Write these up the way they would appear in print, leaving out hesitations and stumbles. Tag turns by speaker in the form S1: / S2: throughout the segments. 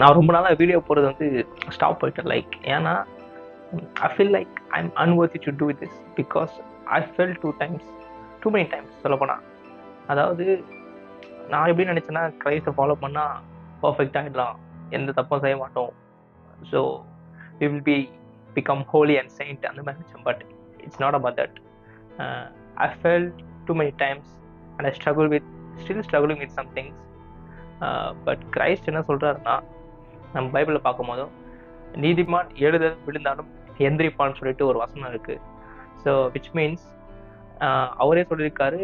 S1: நான் ரொம்ப நாளாக வீடியோ போடுறது வந்து ஸ்டாப் பண்ணிட்டேன். லைக் ஏன்னா I feel like I am unworthy to do this because I fell too many times சொல்லப்போனால். அதாவது நான் எப்படி நினச்சேன்னா கிரைஸ்டை ஃபாலோ பண்ணால் பர்ஃபெக்ட் ஆகிடலாம், எந்த தப்பும் செய்ய மாட்டோம், so we will become holy and saint அந்த மாதிரி நினச்சேன். But it's not about that. I fell too many times and I still struggling with some things. But Christ என்ன சொல்கிறாருன்னா, நம்ம பைபிளில் பார்க்கும்போதும் நீதிமான் எழுதல் விழுந்தாலும் எந்திரிப்பான்னு சொல்லிட்டு ஒரு வசனம் இருக்கு. ஸோ விச் மீன்ஸ் அவரே சொல்லியிருக்காரு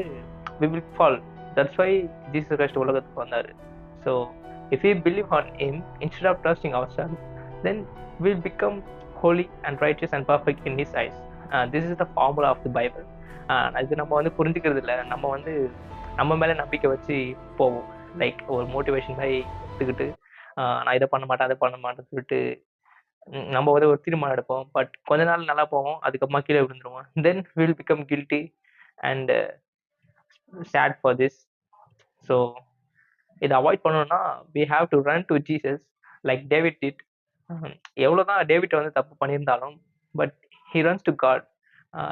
S1: we will fall. That's why Jesus Christ உலகத்துக்கு வந்தாரு. So if we believe on him instead of trusting ourselves, then we'll become holy and righteous and perfect in his eyes. This is the formula of the Bible. இது நம்ம வந்து புரிஞ்சுக்கிறது இல்லை. நம்ம மேலே நம்பிக்கை வச்சு போவோம். லைக் ஒரு மோட்டிவேஷன் மாதிரி எடுத்துக்கிட்டு நான் இதை பண்ண மாட்டேன் அதை பண்ண மாட்டேன்னு சொல்லிட்டு நம்ம வந்து ஒரு தீர்மானம் எடுப்போம். பட் கொஞ்ச நாள் நல்லா போவோம், அதுக்கப்புறமா கீழே விழுந்துருவோம். Then will become guilty and sad for this. So இதை அவாய்ட் பண்ணணும்னா we have to run to Jesus like David did. எவ்வளோதான் டேவிட் வந்து தப்பு பண்ணியிருந்தாலும் but he runs to God.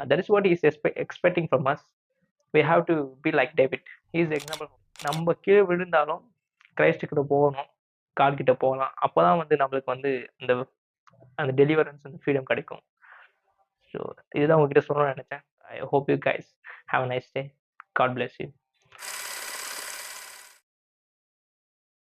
S1: That is what is expecting from us. We have to be like David. He is example. நம்ம கீழே விழுந்தாலும் கிரைஸ்டுக்கிட்ட போகணும், God கிட்ட போகலாம். அப்போதான் வந்து நம்மளுக்கு வந்து அந்த டெலிவரன்ஸ் அந்த ஃப்ரீடம் கிடைக்கும். ஸோ இதுதான் உங்ககிட்ட சொல்லணும்னு நினைச்சேன். I hope you guys have a nice day. God bless you.